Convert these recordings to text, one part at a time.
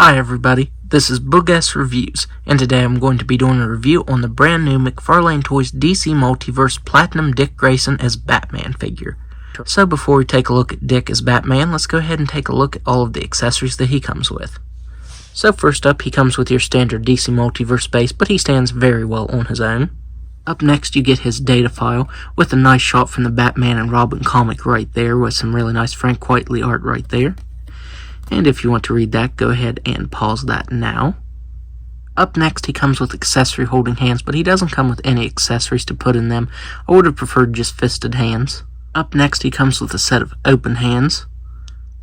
Hi everybody, this is Boog Reviews, and today I'm going to be doing a review on the brand new McFarlane Toys DC Multiverse Platinum Dick Grayson as Batman figure. So before we take a look at Dick as Batman, let's go ahead and take a look at all of the accessories that he comes with. So first up, he comes with your standard DC Multiverse base, but he stands very well on his own. Up next, you get his data file with a nice shot from the Batman and Robin comic right there with some really nice Frank Quitely art right there. And if you want to read that, go ahead and pause that now. Up next, he comes with accessory holding hands, but he doesn't come with any accessories to put in them. I would have preferred just fisted hands. Up next, he comes with a set of open hands.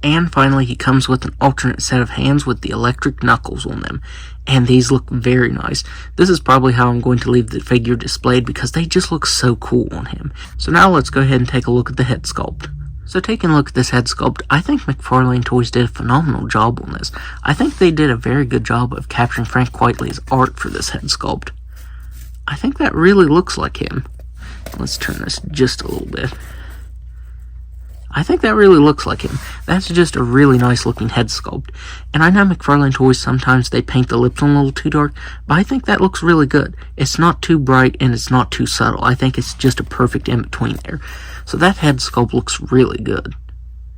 And finally, he comes with an alternate set of hands with the electric knuckles on them. And these look very nice. This is probably how I'm going to leave the figure displayed because they just look so cool on him. So now let's go ahead and take a look at the head sculpt. So taking a look at this head sculpt, I think McFarlane Toys did a phenomenal job on this. I think they did a very good job of capturing Frank Quitely's art for this head sculpt. I think that really looks like him. Let's turn this just a little bit. I think that really looks like him. That's just a really nice looking head sculpt. And I know McFarlane Toys, sometimes they paint the lips on a little too dark, but I think that looks really good. It's not too bright and it's not too subtle. I think it's just a perfect in between there. So that head sculpt looks really good.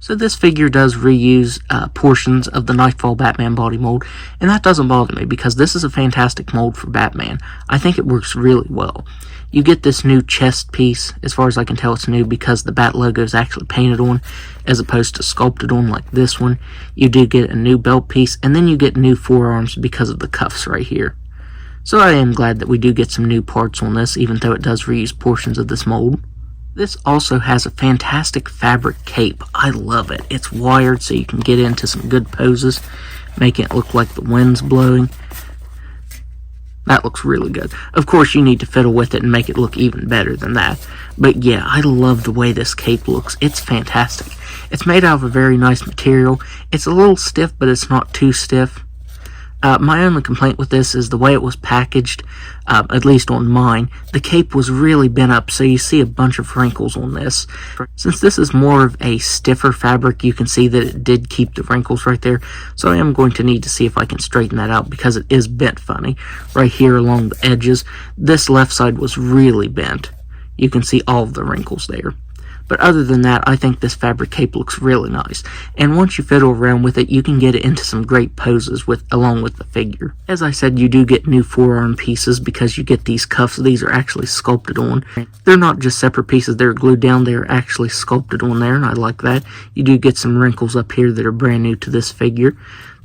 So this figure does reuse portions of the Nightfall Batman body mold, and that doesn't bother me because this is a fantastic mold for Batman. I think it works really well. You get this new chest piece. As far as I can tell, it's new because the Bat logo is actually painted on as opposed to sculpted on like this one. You do get a new belt piece, and then you get new forearms because of the cuffs right here. So I am glad that we do get some new parts on this, even though it does reuse portions of this mold. This also has a fantastic fabric cape. I love it. It's wired so you can get into some good poses, making it look like the wind's blowing. That looks really good. Of course, you need to fiddle with it and make it look even better than that. But yeah, I love the way this cape looks. It's fantastic. It's made out of a very nice material. It's a little stiff, but it's not too stiff. My only complaint with this is the way it was packaged, at least on mine. The cape was really bent up, so you see a bunch of wrinkles on this. Since this is more of a stiffer fabric, you can see that it did keep the wrinkles right there. So I am going to need to see if I can straighten that out because it is bent funny. Right here along the edges, this left side was really bent. You can see all of the wrinkles there. But other than that, I think this fabric cape looks really nice. And once you fiddle around with it, you can get it into some great poses along with the figure. As I said, you do get new forearm pieces because you get these cuffs. These are actually sculpted on. They're not just separate pieces. They're glued down. They're actually sculpted on there, and I like that. You do get some wrinkles up here that are brand new to this figure.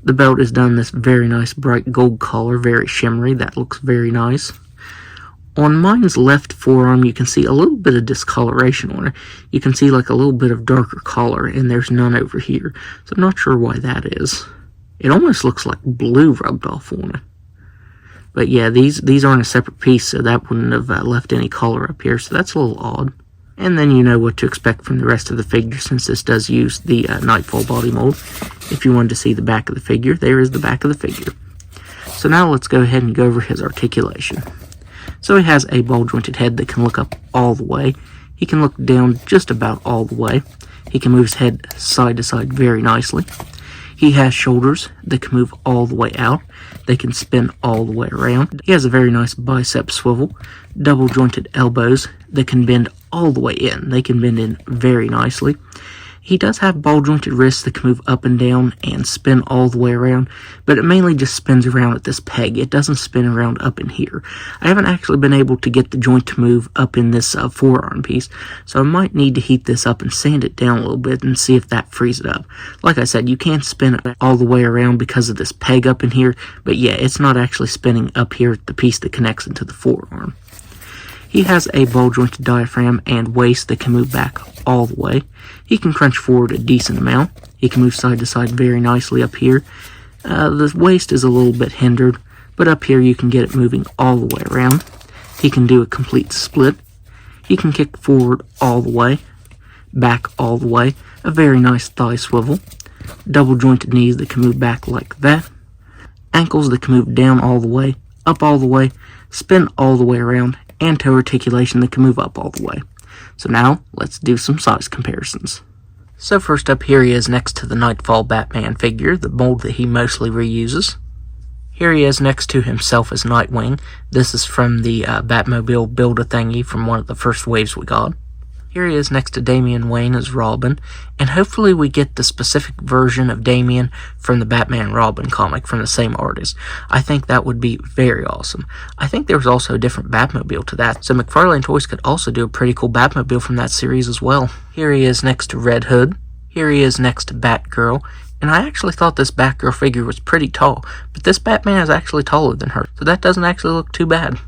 The belt is done this very nice bright gold color, very shimmery. That looks very nice. On mine's left forearm, you can see a little bit of discoloration on it. You can see like a little bit of darker color, and there's none over here. So I'm not sure why that is. It almost looks like blue rubbed off on it. But yeah, these aren't a separate piece, so that wouldn't have left any color up here. So that's a little odd. And then you know what to expect from the rest of the figure, since this does use the Nightfall body mold. If you wanted to see the back of the figure, there is the back of the figure. So now let's go ahead and go over his articulation. So he has a ball-jointed head that can look up all the way. He can look down just about all the way. He can move his head side to side very nicely. He has shoulders that can move all the way out. They can spin all the way around. He has a very nice bicep swivel. Double-jointed elbows that can bend all the way in. They can bend in very nicely. He does have ball-jointed wrists that can move up and down and spin all the way around, but it mainly just spins around at this peg. It doesn't spin around up in here. I haven't actually been able to get the joint to move up in this forearm piece, so I might need to heat this up and sand it down a little bit and see if that frees it up. Like I said, you can't spin it all the way around because of this peg up in here, but yeah, it's not actually spinning up here at the piece that connects into the forearm. He has a ball-jointed diaphragm and waist that can move back all the way. He can crunch forward a decent amount. He can move side to side very nicely up here. The waist is a little bit hindered, but up here you can get it moving all the way around. He can do a complete split. He can kick forward all the way, back all the way. A very nice thigh swivel. Double-jointed knees that can move back like that. Ankles that can move down all the way, up all the way, spin all the way around, and toe articulation that can move up all the way. So now, let's do some size comparisons. So first up, here he is next to the Nightfall Batman figure, the mold that he mostly reuses. Here he is next to himself as Nightwing. This is from the Batmobile Build-A-Thingy from one of the first waves we got. Here he is next to Damian Wayne as Robin, and hopefully we get the specific version of Damian from the Batman Robin comic from the same artist. I think that would be very awesome. I think there was also a different Batmobile to that, so McFarlane Toys could also do a pretty cool Batmobile from that series as well. Here he is next to Red Hood. Here he is next to Batgirl, and I actually thought this Batgirl figure was pretty tall, but this Batman is actually taller than her, so that doesn't actually look too bad.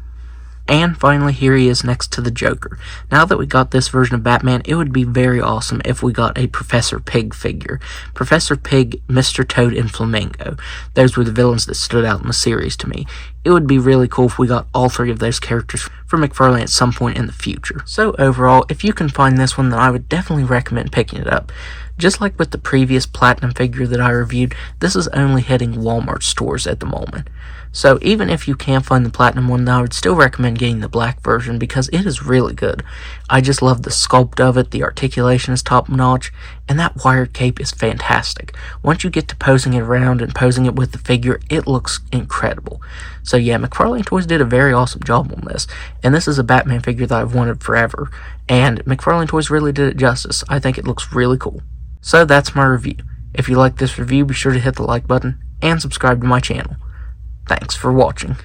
And finally, here he is next to the Joker. Now that we got this version of Batman, it would be very awesome if we got a Professor Pig figure. Professor Pig, Mr. Toad, and Flamingo. Those were the villains that stood out in the series to me. It would be really cool if we got all three of those characters from McFarlane at some point in the future. So overall, if you can find this one, then I would definitely recommend picking it up. Just like with the previous Platinum figure that I reviewed, this is only hitting Walmart stores at the moment. So even if you can't find the Platinum one, I would still recommend getting the black version because it is really good. I just love the sculpt of it, the articulation is top notch, and that wired cape is fantastic. Once you get to posing it around and posing it with the figure, it looks incredible. So yeah, McFarlane Toys did a very awesome job on this, and this is a Batman figure that I've wanted forever, and McFarlane Toys really did it justice. I think it looks really cool. So that's my review. If you like this review, be sure to hit the like button and subscribe to my channel. Thanks for watching.